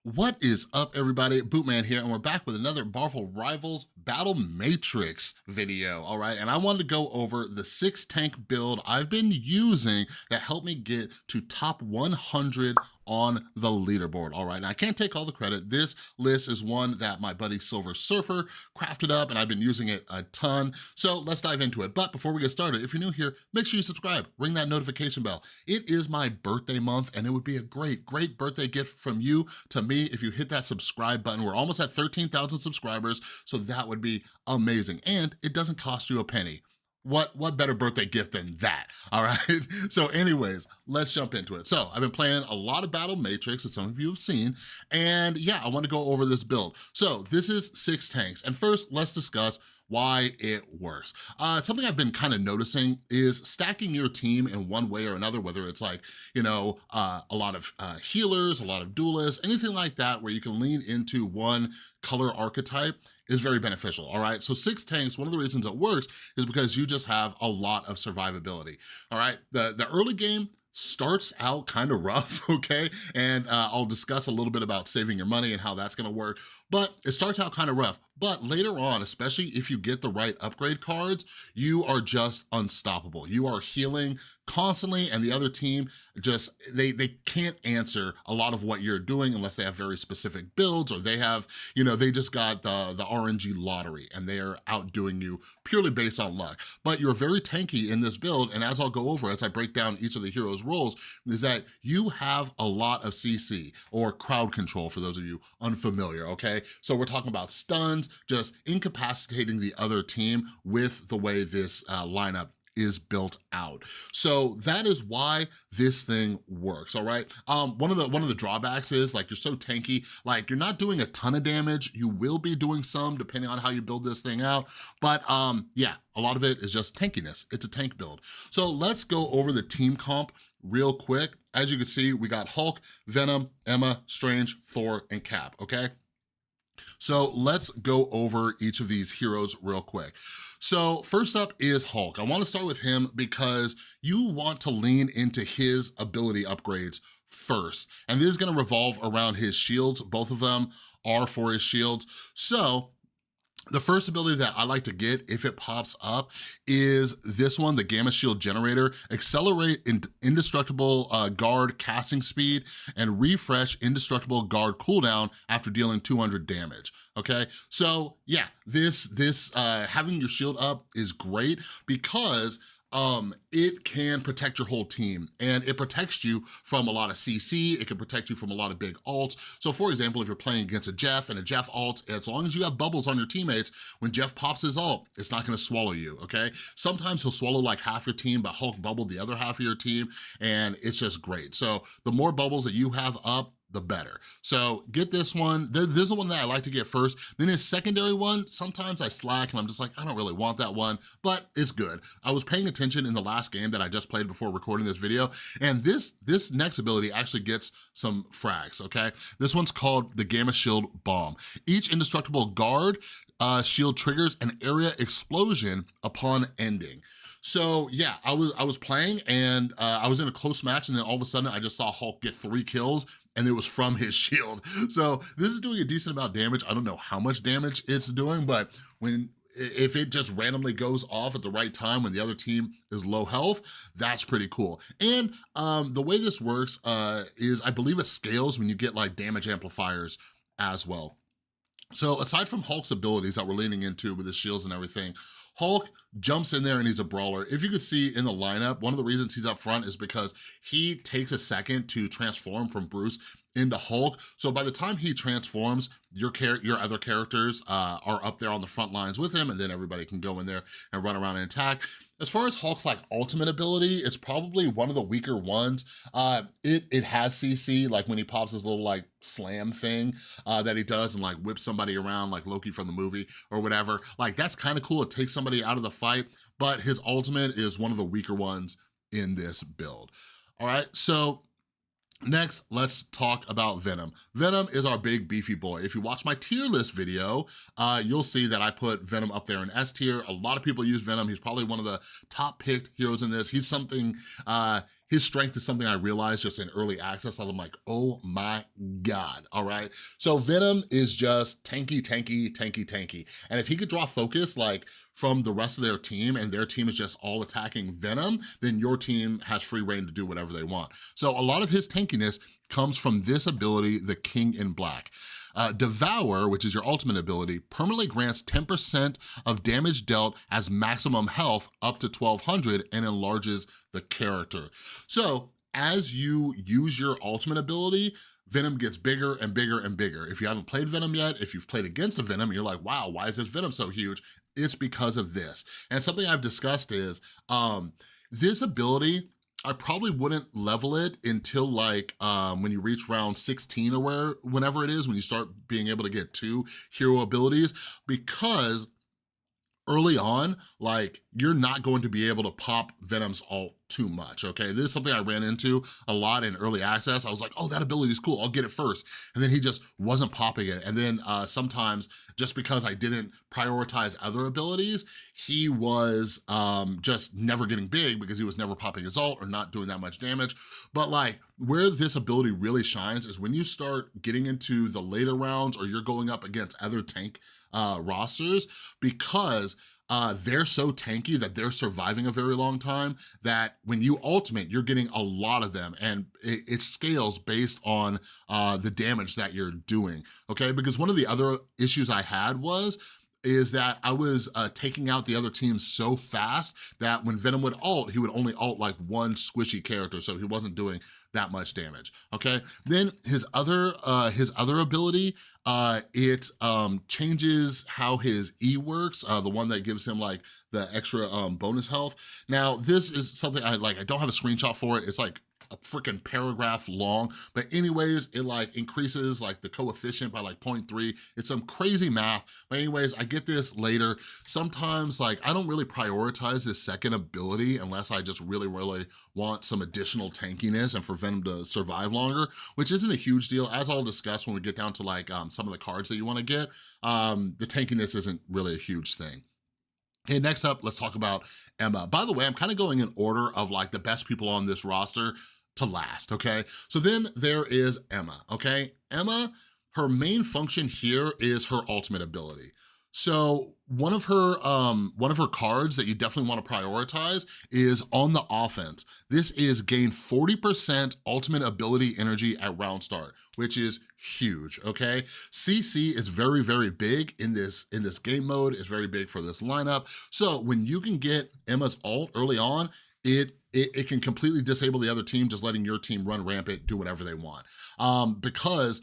What is up, everybody? Bootman here, and we're back with another Marvel Rivals Battle Matrix video, all right? And I wanted to go over the 6-tank build I've been using that helped me get to top 100 on the leaderboard, all right? And I can't take all the credit. This list is one that my buddy Silver Surfer crafted up, and I've been using it a ton. So let's dive into it. But before we get started, if you're new here, make sure you subscribe, ring that notification bell. It is my birthday month, and it would be a great birthday gift from you to me if you hit that subscribe button. We're almost at 13,000 subscribers, so that would be amazing. And it doesn't cost you a penny. What better birthday gift than that, all right? So anyways, let's jump into it. So I've been playing a lot of Battle Matrix, that some of you have seen, and yeah, I wanna go over this build. So this is 6 tanks, and first, let's discuss why it works. Something I've been kind of noticing is stacking your team in one way or another, whether it's like, a lot of healers, a lot of duelists, anything like that, where you can lean into one color archetype is very beneficial, all right? So 6 tanks, one of the reasons it works is because you just have a lot of survivability, all right? The early game starts out kind of rough, okay? And I'll discuss a little bit about saving your money and how that's gonna work, but it starts out kind of rough. But later on, especially if you get the right upgrade cards, you are just unstoppable. You are healing constantly, and the other team just, they can't answer a lot of what you're doing unless they have very specific builds, or they have, they just got the RNG lottery and they are outdoing you purely based on luck. But you're very tanky in this build, and as I'll go over, as I break down each of the heroes' roles, is that you have a lot of CC, or crowd control for those of you unfamiliar, okay? So we're talking about stuns, just incapacitating the other team with the way this lineup is built out. So that is why this thing works, all right? One of the drawbacks is, like, you're so tanky, like, you're not doing a ton of damage. You will be doing some depending on how you build this thing out, but yeah, a lot of it is just tankiness. It's a tank build. So let's go over the team comp real quick. As you can see, we got Hulk, Venom, Emma, Strange, Thor, and Cap, okay? So let's go over each of these heroes real quick. So first up is Hulk. I wanna start with him because you want to lean into his ability upgrades first. And this is gonna revolve around his shields. Both of them are for his shields. So the first ability that I like to get, if it pops up, is this one, the Gamma Shield Generator. Accelerate indestructible guard casting speed and refresh indestructible guard cooldown after dealing 200 damage, okay? So yeah, this having your shield up is great because it can protect your whole team, and it protects you from a lot of CC, it can protect you from a lot of big ults. So for example, if you're playing against a Jeff and a Jeff ult, as long as you have bubbles on your teammates, when Jeff pops his ult, it's not gonna swallow you, okay? Sometimes he'll swallow like half your team, but Hulk bubbled the other half of your team, and it's just great. So the more bubbles that you have up, the better. So get this one. This is the one that I like to get first. Then his secondary one, sometimes I slack and I'm just like, I don't really want that one, but it's good. I was paying attention in the last game that I just played before recording this video, and this next ability actually gets some frags, okay? This one's called the Gamma Shield Bomb. Each indestructible guard shield triggers an area explosion upon ending. So yeah, I was playing and I was in a close match, and then all of a sudden I just saw Hulk get 3 kills, and it was from his shield. So this is doing a decent amount of damage. I don't know how much damage it's doing, but if it just randomly goes off at the right time when the other team is low health, that's pretty cool. And the way this works is, I believe it scales when you get like damage amplifiers as well. So aside from Hulk's abilities that we're leaning into with his shields and everything, Hulk jumps in there and he's a brawler. If you could see in the lineup, one of the reasons he's up front is because he takes a second to transform from Bruce into Hulk. So by the time he transforms, your other characters are up there on the front lines with him, and then everybody can go in there and run around and attack. As far as Hulk's like ultimate ability, it's probably one of the weaker ones. It has CC, like when he pops his little like slam thing that he does and like whips somebody around like Loki from the movie or whatever. Like that's kind of cool. It takes somebody out of the fight, but his ultimate is one of the weaker ones in this build. All right, so next, let's talk about Venom. Venom is our big beefy boy. If you watch my tier list video, you'll see that I put Venom up there in S tier. A lot of people use Venom. He's probably one of the top picked heroes in this. He's something, his strength is something I realized just in early access. I'm like, oh my God, all right? So Venom is just tanky, tanky, tanky, tanky. And if he could draw focus like from the rest of their team and their team is just all attacking Venom, then your team has free reign to do whatever they want. So a lot of his tankiness comes from this ability, the King in Black. Devour, which is your ultimate ability, permanently grants 10% of damage dealt as maximum health up to 1200 and enlarges the character. So as you use your ultimate ability, Venom gets bigger and bigger and bigger. If you haven't played Venom yet, if you've played against a Venom, you're like, wow, why is this Venom so huge? It's because of this. And something I've discussed is this ability, I probably wouldn't level it until like when you reach round 16 or whenever it is, when you start being able to get 2 hero abilities, because early on, like, you're not going to be able to pop Venom's ult too much, okay? This is something I ran into a lot in early access. I was like, oh, that ability is cool, I'll get it first. And then he just wasn't popping it. And then sometimes, just because I didn't prioritize other abilities, he was just never getting big because he was never popping his ult or not doing that much damage. But like, where this ability really shines is when you start getting into the later rounds or you're going up against other tank rosters, because they're so tanky that they're surviving a very long time, that when you ultimate, you're getting a lot of them, and it scales based on the damage that you're doing, okay? Because one of the other issues I had is that I was taking out the other team so fast that when Venom would ult, he would only ult like one squishy character, so he wasn't doing that much damage, okay? Then his other ability, it changes how his E works, the one that gives him like the extra bonus health. Now, this is something I don't have a screenshot for it. It's like a freaking paragraph long, but anyways, it like increases like the coefficient by like 0.3. It's some crazy math, but anyways, I get this later. Sometimes like I don't really prioritize this second ability unless I just really want some additional tankiness and for Venom to survive longer, which isn't a huge deal. As I'll discuss when we get down to like some of the cards that you wanna get, the tankiness isn't really a huge thing. Okay, next up, let's talk about Emma. By the way, I'm kind of going in order of like the best people on this roster to last, okay? So then there is Emma, okay? Emma, her main function here is her ultimate ability. So one of her cards that you definitely want to prioritize is on the offense. This is gain 40% ultimate ability energy at round start, which is huge, okay? CC is very, very big in this game mode. It's very big for this lineup. So when you can get Emma's ult early on, it can completely disable the other team, just letting your team run rampant, do whatever they want. Because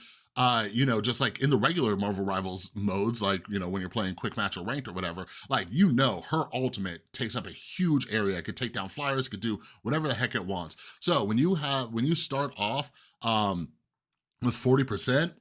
you know, just like in the regular Marvel Rivals modes, like, you know, when you're playing quick match or ranked or whatever, like, you know, her ultimate takes up a huge area. It could take down flyers, it could do whatever the heck it wants. So when you start off with 40%,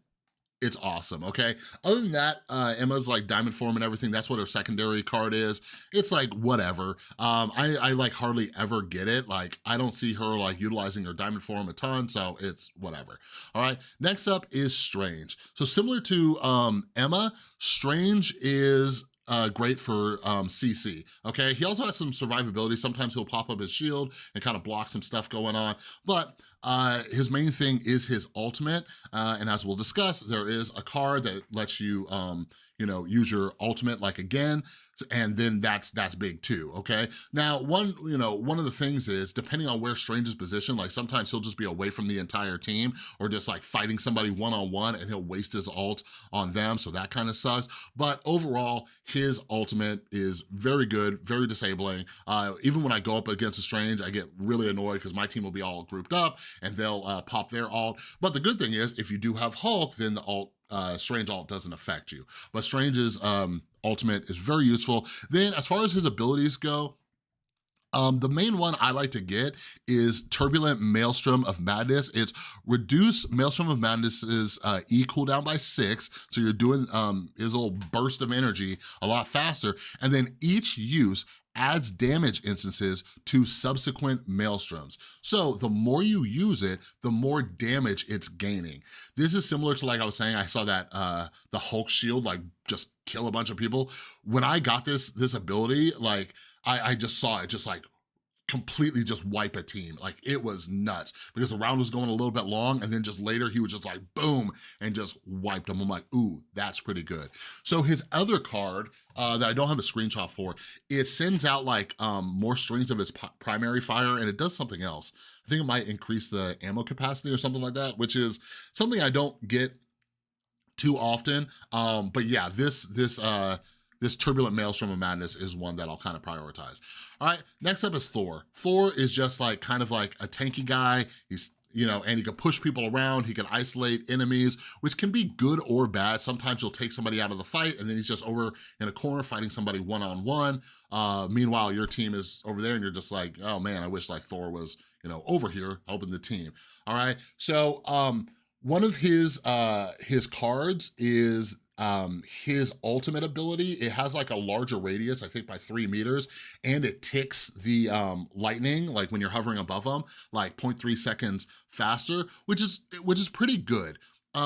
it's awesome, okay? Other than that, Emma's like diamond form and everything, that's what her secondary card is. It's like, whatever. I like hardly ever get it. Like, I don't see her like utilizing her diamond form a ton, so it's whatever, all right? Next up is Strange. So similar to Emma, Strange is great for CC, okay? He also has some survivability. Sometimes he'll pop up his shield and kind of block some stuff going on, but his main thing is his ultimate, and as we'll discuss, there is a card that lets you, you know, use your ultimate like again, and then that's big too, okay? Now, one of the things is, depending on where Strange is positioned, like sometimes he'll just be away from the entire team or just like fighting somebody one-on-one and he'll waste his ult on them, so that kind of sucks. But overall, his ultimate is very good, very disabling. Even when I go up against a Strange, I get really annoyed because my team will be all grouped up and they'll pop their ult. But the good thing is, if you do have Hulk, then the ult, Strange ult doesn't affect you. But Strange's ultimate is very useful. Then as far as his abilities go, the main one I like to get is Turbulent Maelstrom of Madness. It's reduce Maelstrom of Madness's E cooldown by 6, so you're doing his little burst of energy a lot faster, and then each use adds damage instances to subsequent Maelstroms. So the more you use it, the more damage it's gaining. This is similar to, like I was saying, I saw that the Hulk shield like just kill a bunch of people. When I got this ability, like I just saw it just like completely just wipe a team. Like, it was nuts because the round was going a little bit long, and then just later he was just like, boom, and just wiped them. I'm like, ooh, that's pretty good. So his other card that I don't have a screenshot for, it sends out like more strings of its primary fire, and it does something else. I think it might increase the ammo capacity or something like that, which is something I don't get too often. But yeah, this Turbulent Maelstrom of Madness is one that I'll kind of prioritize. All right, next up is Thor. Thor is just like kind of like a tanky guy. He's, you know, and he can push people around, he can isolate enemies, which can be good or bad. Sometimes you'll take somebody out of the fight and then he's just over in a corner fighting somebody one-on-one. Meanwhile, your team is over there and you're just like, oh man, I wish like Thor was, you know, over here helping the team. All right, so one of his cards is his ultimate ability. It has like a larger radius, I think by 3 meters, and it ticks the lightning, like when you're hovering above them, like 0.3 seconds faster, which is pretty good.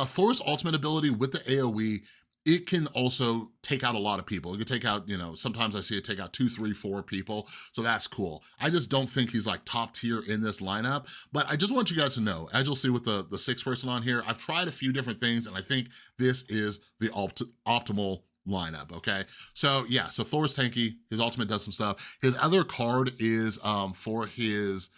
Thor's ultimate ability with the AoE, it can also take out a lot of people. It can take out, you know, sometimes I see it take out 2, 3, 4 people, so that's cool. I just don't think he's like top tier in this lineup, but I just want you guys to know, as you'll see with the 6th person on here, I've tried a few different things, and I think this is the optimal lineup, okay? So yeah, so Thor's tanky, his ultimate does some stuff. His other card is for his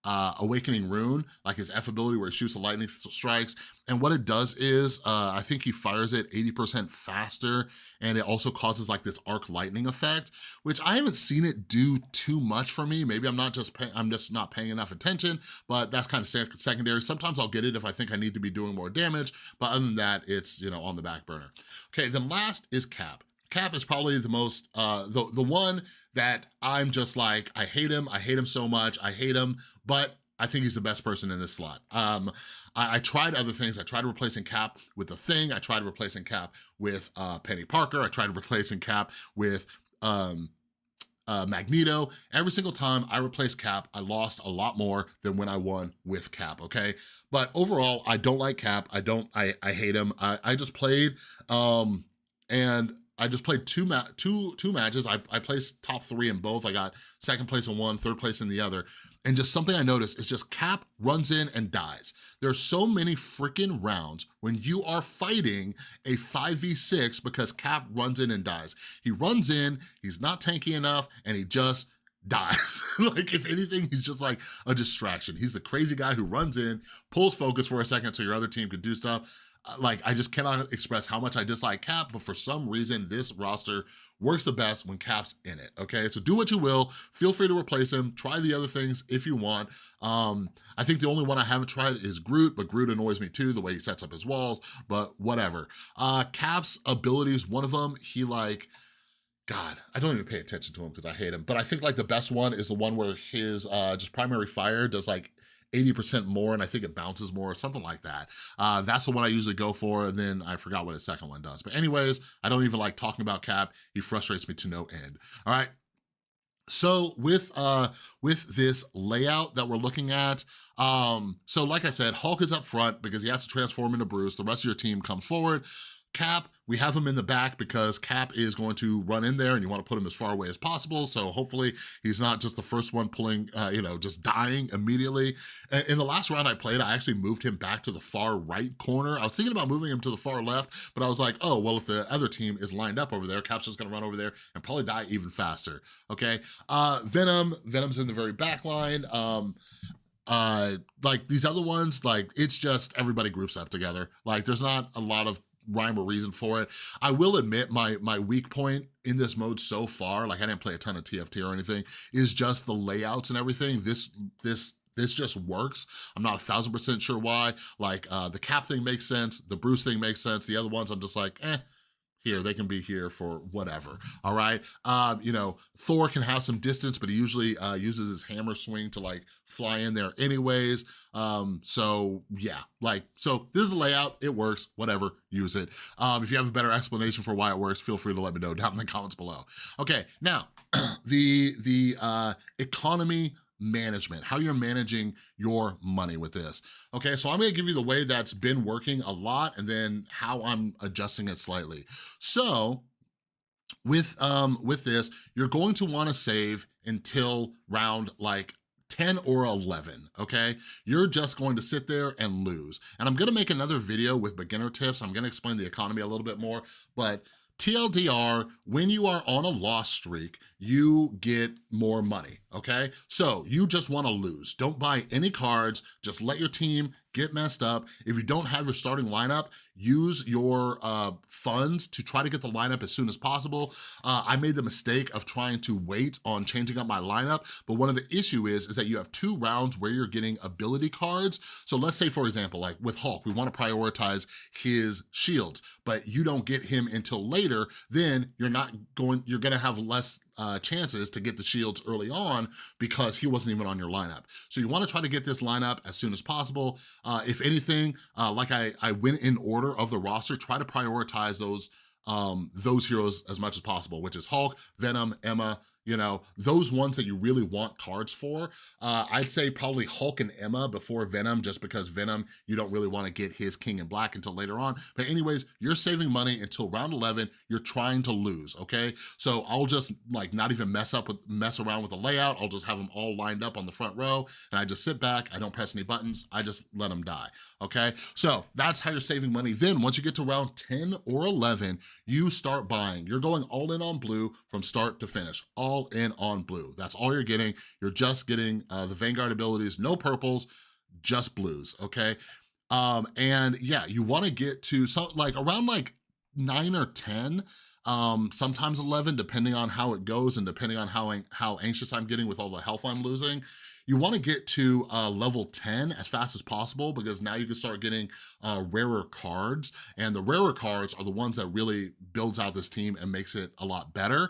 Awakening Rune, like his F ability where it shoots the lightning strikes. And what it does is, I think he fires it 80% faster, and it also causes like this arc lightning effect, which I haven't seen it do too much for me. Maybe I'm just not paying enough attention, but that's kind of secondary. Sometimes I'll get it if I think I need to be doing more damage, but other than that, it's, you know, on the back burner. Okay, then last is Cap. Cap is probably the most, the one that I'm just like, I hate him so much, I hate him, but I think he's the best person in this slot. I tried other things. I tried replacing Cap with The Thing. I tried replacing Cap with Penny Parker. I tried replacing Cap with Magneto. Every single time I replaced Cap, I lost a lot more than when I won with Cap, okay? But overall, I don't like Cap. I hate him. I just played, and I just played two matches. I placed top 3 in both. I got 2nd place in one, 3rd place in the other. And just something I noticed is just Cap runs in and dies. There's so many freaking rounds when you are fighting a 5v6 because Cap runs in and dies. He runs in, he's not tanky enough, and he just dies. Like, if anything, he's just like a distraction. He's the crazy guy who runs in, pulls focus for a second so your other team can do stuff. Like, I just cannot express how much I dislike Cap, but for some reason, this roster works the best when Cap's in it, okay? So do what you will. Feel free to replace him. Try the other things if you want. I think the only one I haven't tried is Groot, but Groot annoys me too, the way he sets up his walls, but whatever. Cap's abilities, one of them, he like, God, I don't even pay attention to him because I hate him, but I think like the best one is the one where his just primary fire does like 80% more, and I think it bounces more, something like that. That's the one I usually go for, and then I forgot what his second one does. But anyways, I don't even like talking about Cap. He frustrates me to no end. All right. So with this layout that we're looking at, so like I said, Hulk is up front because he has to transform into Bruce. The rest of your team comes forward. Cap, we have him in the back because Cap is going to run in there and you want to put him as far away as possible. So hopefully he's not just the first one pulling, you know, just dying immediately. In the last round I played, I actually moved him back to the far right corner. I was thinking about moving him to the far left, but I was like, oh, well, if the other team is lined up over there, Cap's just gonna run over there and probably die even faster, okay? Venom's in the very back line. Like these other ones, like it's just everybody groups up together. Like there's not a lot of rhyme or reason for it. I will admit my weak point in this mode so far, like I didn't play a ton of TFT or anything, is just the layouts and everything. This just works. I'm not 1000% sure why. Like the Cap thing makes sense, the Bruce thing makes sense. The other ones I'm just like, here, they can be here for whatever, all right? You know, Thor can have some distance, but he usually uses his hammer swing to like fly in there anyways. So yeah, like, so this is the layout, it works, whatever, use it. If you have a better explanation for why it works, feel free to let me know down in the comments below. Okay, now, the economy management, how you're managing your money with this. Okay, so I'm gonna give you the way that's been working a lot and then how I'm adjusting it slightly. So With this, you're going to want to save until round like 10 or 11, okay? You're just going to sit there and lose. And I'm gonna make another video with beginner tips. I'm gonna explain the economy a little bit more, but TLDR, when you are on a loss streak, you get more money, okay? So you just wanna lose. Don't buy any cards, just let your team get messed up. If you don't have your starting lineup, use your funds to try to get the lineup as soon as possible. I made the mistake of trying to wait on changing up my lineup, but one of the issue is that you have 2 rounds where you're getting ability cards. So let's say, for example, like with Hulk, we wanna prioritize his shields, but you don't get him until later, then you're gonna have less chances to get the shields early on because he wasn't even on your lineup. So you wanna try to get this lineup as soon as possible. If anything, like I went in order of the roster, try to prioritize those heroes as much as possible, which is Hulk, Venom, Emma, you know, those ones that you really want cards for. I'd say probably Hulk and Emma before Venom, just because Venom, you don't really wanna get his King in Black until later on. But anyways, you're saving money until round 11, you're trying to lose, okay? So I'll just like not even mess around with the layout. I'll just have them all lined up on the front row and I just sit back, I don't press any buttons, I just let them die, okay? So that's how you're saving money. Then once you get to round 10 or 11, you start buying. You're going all in on blue from start to finish, all in on blue. That's all you're getting. You're just getting the Vanguard abilities, no purples, just blues, okay? And yeah, you wanna get to like around like 9 or 10, sometimes 11, depending on how it goes and depending on how anxious I'm getting with all the health I'm losing. You wanna get to level 10 as fast as possible because now you can start getting rarer cards, and the rarer cards are the ones that really builds out this team and makes it a lot better.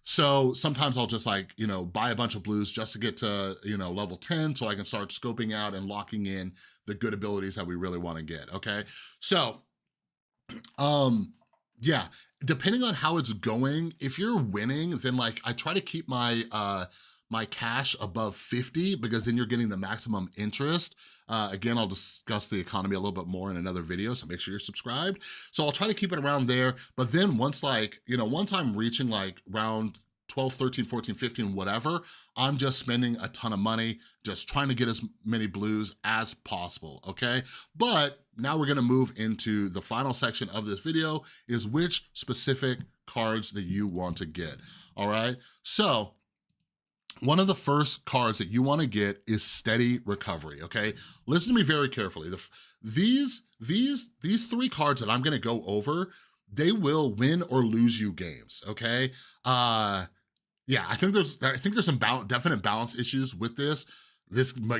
So sometimes I'll just like, you know, buy a bunch of blues just to get to, you know, level 10 so I can start scoping out and locking in the good abilities that we really wanna get, okay? So, yeah, depending on how it's going, if you're winning, then like I try to keep my cash above 50 because then you're getting the maximum interest. Again, I'll discuss the economy a little bit more in another video, so make sure you're subscribed. So I'll try to keep it around there, but then once like, you know, once I'm reaching like round 12, 13, 14, 15, whatever, I'm just spending a ton of money, just trying to get as many blues as possible, okay? But now we're gonna move into the final section of this video, is which specific cards that you want to get, all right? So, one of the first cards that you wanna get is Steady Recovery, okay? Listen to me very carefully. These 3 cards that I'm gonna go over, they will win or lose you games, okay? Yeah, I think there's some definite balance issues with this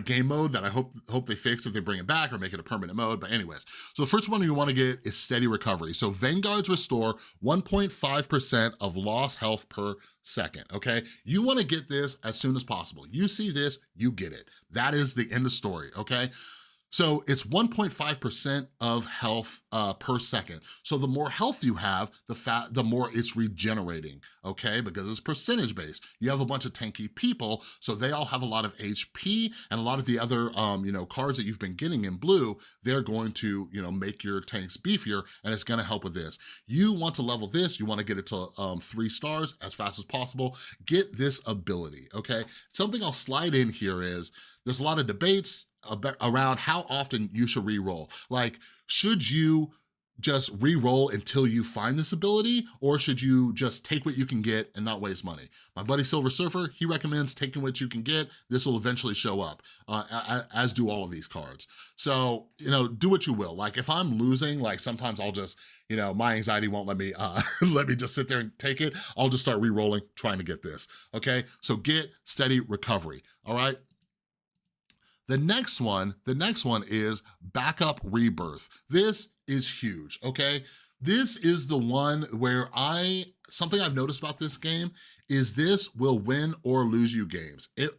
game mode that I hope they fix if they bring it back or make it a permanent mode. But anyways, so the first one you want to get is Steady Recovery. So Vanguards restore 1.5% of lost health per second, okay? You want to get this as soon as possible. You see this, you get it. That is the end of story, okay? So it's 1.5% of health per second. So the more health you have, the more it's regenerating, okay? Because it's percentage based. You have a bunch of tanky people, so they all have a lot of HP, and a lot of the other you know, cards that you've been getting in blue, they're going to, you know, make your tanks beefier, and it's gonna help with this. You want to level this, you wanna get it to 3 stars as fast as possible. Get this ability, okay? Something I'll slide in here is, there's a lot of debates around how often you should re-roll. Like, should you just re-roll until you find this ability, or should you just take what you can get and not waste money? My buddy Silver Surfer, he recommends taking what you can get. This will eventually show up, as do all of these cards. So, you know, do what you will. Like, if I'm losing, like sometimes I'll just, you know, my anxiety won't let me let me just sit there and take it. I'll just start re-rolling, trying to get this, okay? So get Steady Recovery, all right? The next one is Backup Rebirth. This is huge, okay? This is the one where something I've noticed about this game is this will win or lose you games. It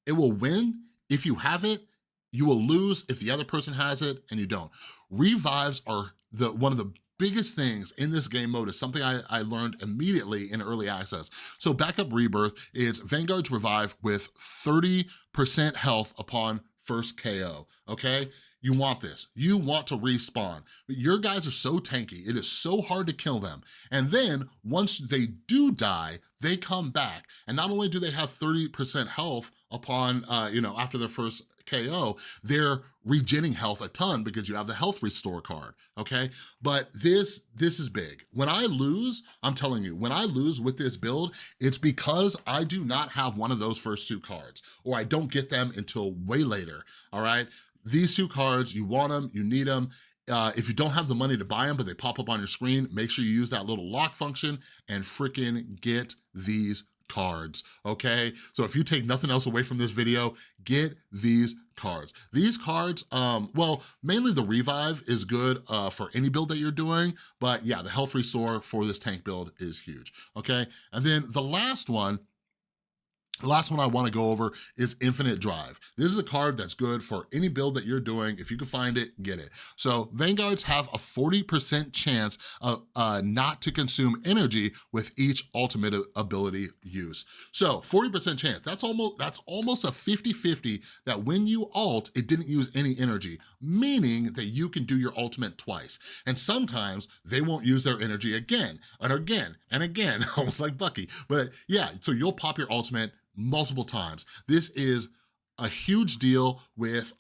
will win if you have it, you will lose if the other person has it and you don't. Revives are one of the biggest things in this game mode, is something I learned immediately in early access. So Backup Rebirth is Vanguard's revive with 30% health upon first KO, okay? You want this. You want to respawn. But your guys are so tanky. It is so hard to kill them. And then once they do die, they come back. And not only do they have 30% health upon, after their first KO, they're regenerating health a ton because you have the health restore card, okay? But this is big. When I lose, I'm telling you, when I lose with this build, it's because I do not have one of those first two cards, or I don't get them until way later, all right? These two cards, you want them, you need them. If you don't have the money to buy them, but they pop up on your screen, make sure you use that little lock function and freaking get these cards, okay? So if you take nothing else away from this video, get these cards. These cards, well, mainly the revive is good for any build that you're doing, but yeah, the health restore for this tank build is huge, okay? And then the last one I wanna go over is Infinite Drive. This is a card that's good for any build that you're doing. If you can find it, get it. So Vanguards have a 40% chance of not to consume energy with each ultimate ability use. So 40% chance, that's almost a 50-50 that when you ult, it didn't use any energy, meaning that you can do your ultimate twice. And sometimes they won't use their energy again, and again, and again, almost like Bucky. But yeah, so you'll pop your ultimate multiple times. This is a huge deal with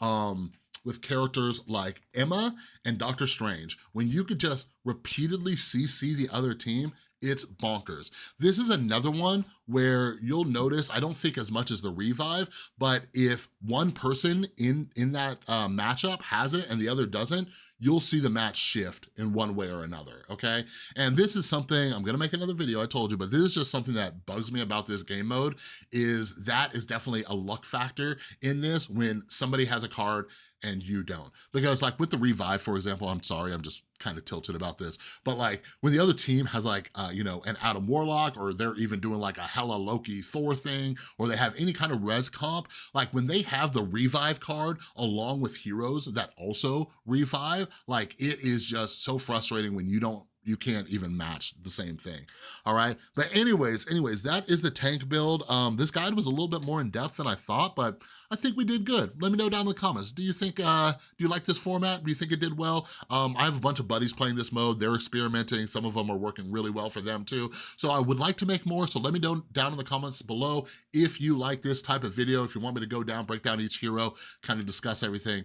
characters like Emma and Doctor Strange. When you could just repeatedly CC the other team, it's bonkers. This is another one where you'll notice, I don't think as much as the revive, but if one person in that matchup has it and the other doesn't, you'll see the match shift in one way or another, okay? And this is something, I'm gonna make another video, I told you, but this is just something that bugs me about this game mode, is that is definitely a luck factor in this when somebody has a card and you don't. Because like with the revive, for example, I'm sorry, I'm just kind of tilted about this, but like when the other team has like, an Adam Warlock, or they're even doing like a hella Loki Thor thing, or they have any kind of res comp, like when they have the revive card along with heroes that also revive, like it is just so frustrating when you can't even match the same thing, all right? But anyways, that is the tank build. This guide was a little bit more in depth than I thought, but I think we did good. Let me know down in the comments. Do you think, do you like this format? Do you think it did well? I have a bunch of buddies playing this mode. They're experimenting. Some of them are working really well for them too. So I would like to make more, so let me know down in the comments below if you like this type of video, if you want me to go down, break down each hero, kind of discuss everything.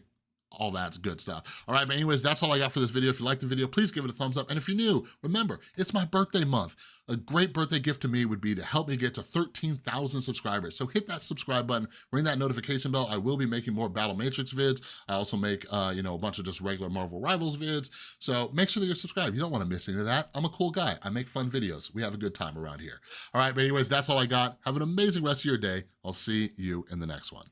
All that's good stuff. All right, but anyways, that's all I got for this video. If you liked the video, please give it a thumbs up. And if you're new, remember, it's my birthday month. A great birthday gift to me would be to help me get to 13,000 subscribers. So hit that subscribe button, ring that notification bell. I will be making more Battle Matrix vids. I also make, a bunch of just regular Marvel Rivals vids. So make sure that you're subscribed. You don't want to miss any of that. I'm a cool guy. I make fun videos. We have a good time around here. All right, but anyways, that's all I got. Have an amazing rest of your day. I'll see you in the next one.